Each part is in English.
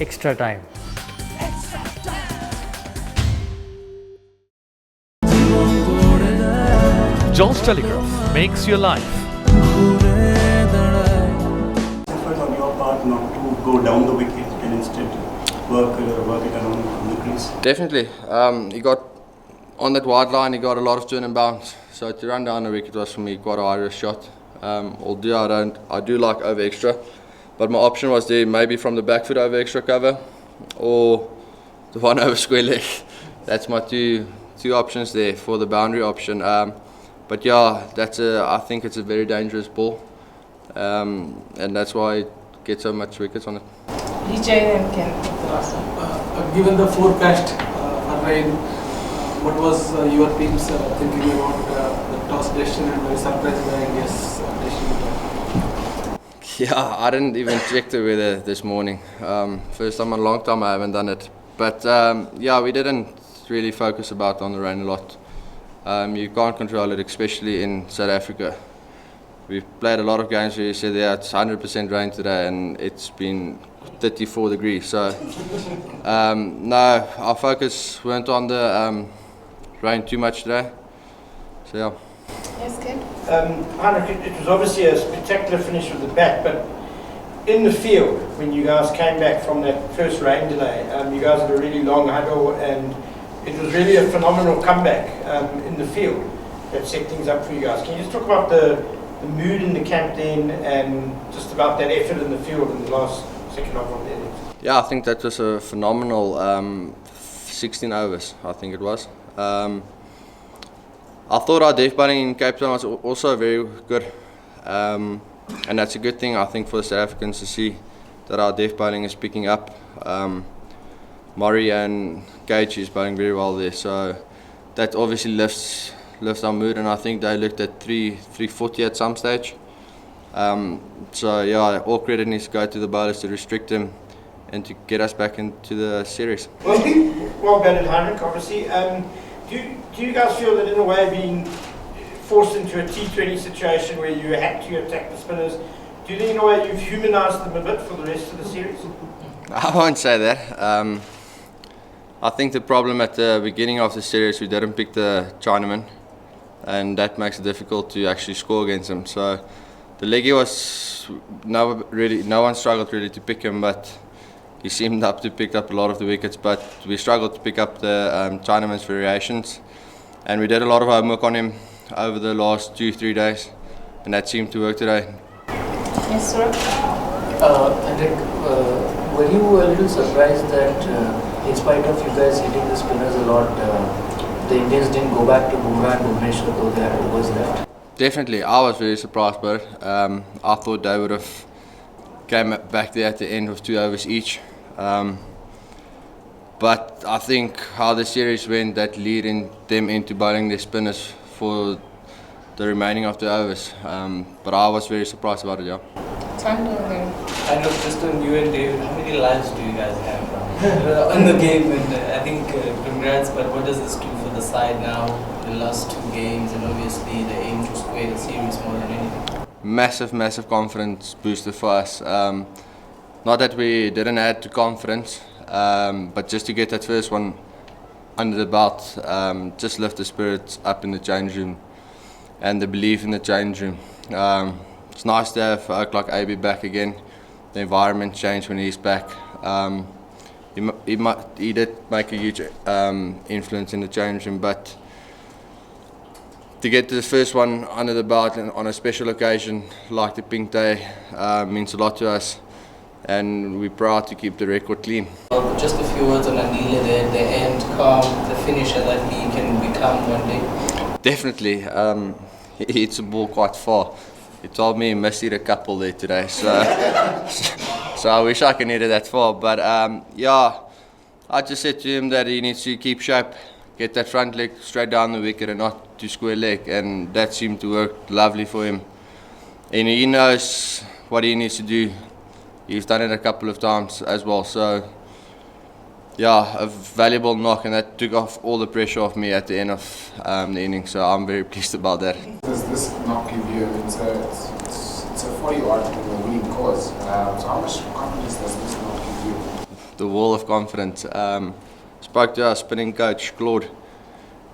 extra time. Jones Telegraph makes your life. Effort on your part not to go down the wicket and instead work it around on the crease? Definitely. He got on that wide line, he got a lot of turn and bounce. So to run down the wicket was for me quite a high risk shot. Although I do like over extra, but my option was there maybe from the back foot over extra cover or the one over square leg. That's my two options there for the boundary option. But yeah, I think it's a very dangerous ball, and that's why I get so much wickets on it. DJ and Ken, the last one. Given the forecast for rain, what was your team's thinking about the toss decision, and were you surprised by India's decision? Yeah, I didn't even check the weather this morning. First time in a long time I haven't done it. But yeah, we didn't really focus on the rain a lot. You can't control it, especially in South Africa. We've played a lot of games where you said, yeah, it's 100% rain today, and it's been 34 degrees. So no, our focus weren't on the rain too much today. So yeah. Yes, Ken? Heinrich, it was obviously a spectacular finish with the bat, but in the field, when you guys came back from that first rain delay, you guys had a really long huddle, and it was really a phenomenal comeback in the field that set things up for you guys. Can you just talk about the mood in the camp then, and just about that effort in the field in the last second half of the innings? Yeah, I think that was a phenomenal 16 overs, I think it was. I thought our death bowling in Cape Town was also very good, and that's a good thing, I think, for the South Africans to see that our death bowling is picking up. Murray and Gage is bowling very well there, so that obviously lifts our mood, and I think they looked at 340 at some stage. So yeah, all credit needs to go to the bowlers to restrict them and to get us back into the series. Well batted, Heinrich, obviously. Do you guys feel that in a way being forced into a T20 situation where you had to attack the spinners, do you think in a way you've humanised them a bit for the rest of the series? I won't say that. I think the problem at the beginning of the series, we didn't pick the Chinaman, and that makes it difficult to actually score against them. So the leggy was no one struggled really to pick him, but he seemed to pick up a lot of the wickets. But we struggled to pick up the Chinaman's variations, and we did a lot of homework on him over the last 2-3 days, and that seemed to work today. Yes, sir. Hendrik, were you a little surprised that in spite of you guys hitting the spinners a lot, the Indians didn't go back to Bumrah and Bhuvneshwar, though they had overs left? Definitely, I was very surprised by it. I thought they would have came back there at the end with 2 overs each. But I think how the series went, that leading them into bowling their spinners for the remaining of the overs. But I was very surprised about it, yeah. I know, just on you and David, how many lives do you guys have on the game? And I think congrats, but what does this do for the side now? The last 2 games, and obviously the aim to square the series more than anything. Massive confidence booster for us. Not that we didn't add to confidence, but just to get that first one under the belt, just lift the spirits up in the change room and the belief in the change room. It's nice to have folk like AB back again. The environment changed when he's back. He did make a huge influence in the change room, but to get to the first one under the belt on a special occasion like the Pink Day means a lot to us, and we're proud to keep the record clean. Just a few words on Anila there at the end, calm, the finisher that he can become one day. Definitely. He hits the ball quite far. He told me he missed it a couple there today, so I wish I could hit it that far. But yeah, I just said to him that he needs to keep shape, get that front leg straight down the wicket and not to square leg, and that seemed to work lovely for him. And he knows what he needs to do. He's done it a couple of times as well, so yeah, a valuable knock, and that took off all the pressure off me at the end of the inning, so I'm very pleased about that. Does this knock give you, it's a 40 odd winning cause, so how much confidence does this knock give you? the wall of confidence. Spoke to our spinning coach, Claude,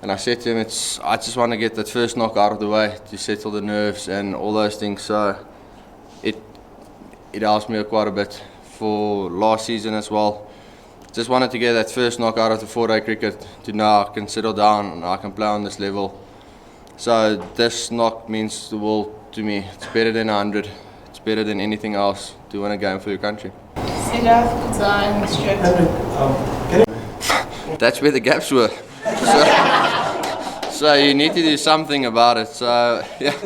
and I said to him, I just want to get that first knock out of the way to settle the nerves and all those things. So it helped me quite a bit for last season as well. Just wanted to get that first knock out of the 4-day cricket to now I can settle down and I can play on this level. So this knock means the world to me. It's better than 100. It's better than anything else to win a game for your country. Siddharth, Kutza and Stuart. That's where the gaps were. So you need to do something about it. So yeah,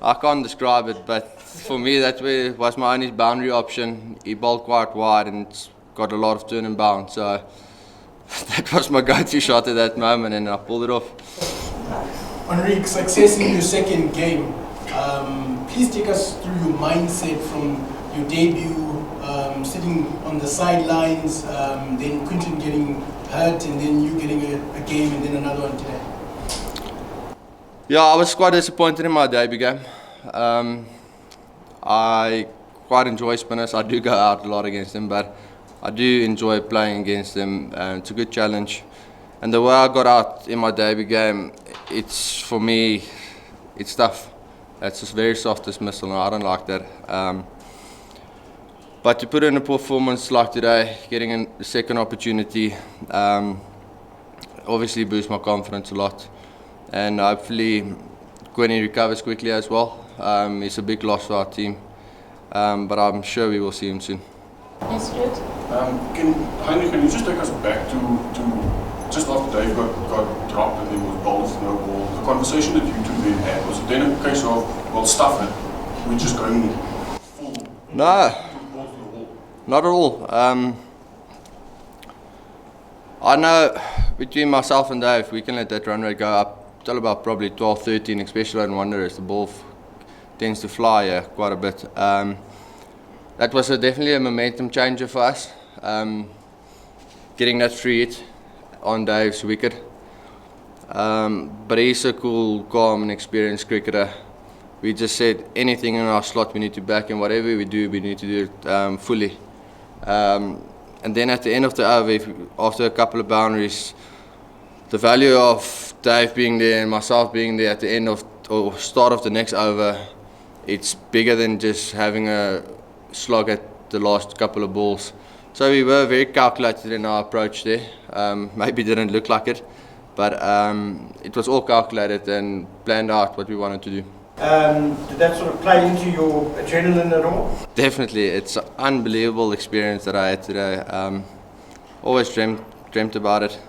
I can't describe it, but for me that was my only boundary option. He bowled quite wide and it's got a lot of turn and bound. So that was my go-to shot at that moment and I pulled it off. Enrique, success in your second game. Please take us through your mindset from your debut, sitting on the sidelines, then Quinton getting hurt, and then you getting a game and then another one today. Yeah, I was quite disappointed in my debut game. I quite enjoy spinners. I do go out a lot against them, but I do enjoy playing against them. It's a good challenge. And the way I got out in my debut game, it's for me, it's tough. It's a very soft dismissal, and I don't like that. But to put in a performance like today, getting a second opportunity, obviously boosts my confidence a lot. And hopefully Quinny recovers quickly as well. He's a big loss for our team, but I'm sure we will see him soon. Yes, Stuart. Heinrich, can you just take us back to just after Dave got dropped and there was bowls, no ball, the conversation that you two then had, was it then a case of, well, stuff it, we're just going full? No, not at all. I know between myself and Dave, we can let that run rate go up till about probably 12, 13, especially on Wanderers. The ball tends to fly quite a bit. That was definitely a momentum changer for us. Getting that free hit on Dave's wicket. But he's a cool, calm and experienced cricketer. We just said anything in our slot we need to back, and whatever we do, we need to do it fully. And then at the end of the over, after a couple of boundaries, the value of Dave being there and myself being there at the end of or start of the next over, it's bigger than just having a slog at the last couple of balls. So we were very calculated in our approach there. Maybe didn't look like it, but it was all calculated and planned out what we wanted to do. Did that sort of play into your adrenaline at all? Definitely, it's an unbelievable experience that I had today. Always dreamt about it.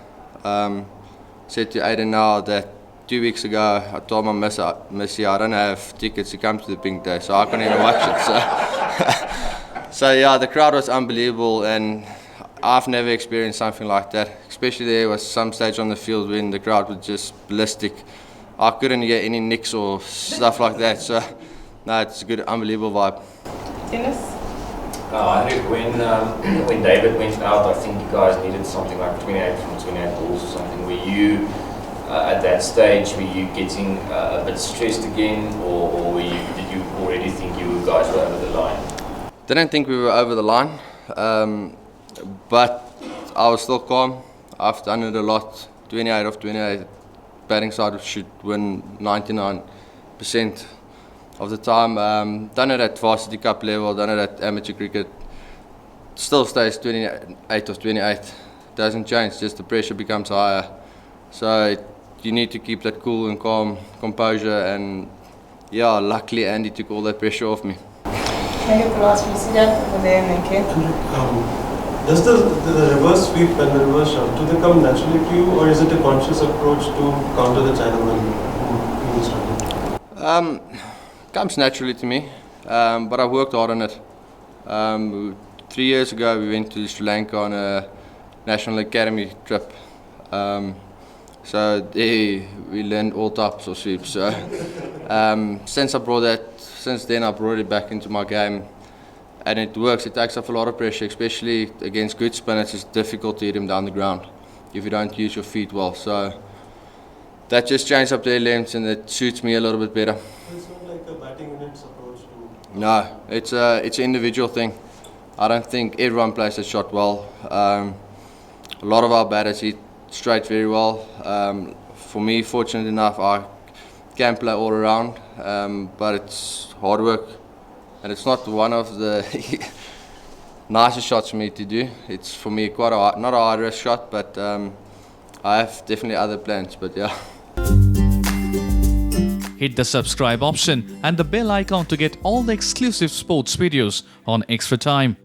Said to Aiden now that 2 weeks ago I told my missy I don't have tickets to come to the Pink Day, so I can't even watch it. So yeah, the crowd was unbelievable, and I've never experienced something like that. Especially there was some stage on the field when the crowd was just ballistic. I couldn't get any nicks or stuff like that. So no, it's a good, unbelievable vibe. Dennis? I think when David went out, I think you guys needed something like 28 from 28 balls or something. Were you at that stage, were you getting a bit stressed again, or did you already think you guys were over the line? Didn't think we were over the line, but I was still calm. I've done it a lot. 28 of 28 batting side should win 99% of the time. Done it at varsity cup level, done it at amateur cricket. Still stays 28 of 28. Doesn't change, just the pressure becomes higher. So you need to keep that cool and calm composure, and yeah, luckily Andy took all that pressure off me. Can I get the last from Siddharth over there and then Ken? Does the reverse sweep and the reverse shot, do they come naturally to you, or is it a conscious approach to counter the Chinaman who is struggling? Comes naturally to me, but I've worked hard on it. 3 years ago we went to Sri Lanka on a National Academy trip. So there we learned all types of sweeps. So since then I brought it back into my game. And it works. It takes off a lot of pressure, especially against good spinners. It's difficult to hit him down the ground if you don't use your feet well. So that just changed up their lengths, and it suits me a little bit better. It's not like a batting unit's approach to... No, it's an individual thing. I don't think everyone plays the shot well. A lot of our batters hit straight very well. For me, fortunate enough, I can play all around, but it's hard work, and it's not one of the nicest shots for me to do. It's for me quite not a high risk shot, but I have definitely other plans. But yeah. Hit the subscribe option and the bell icon to get all the exclusive sports videos on Extra Time.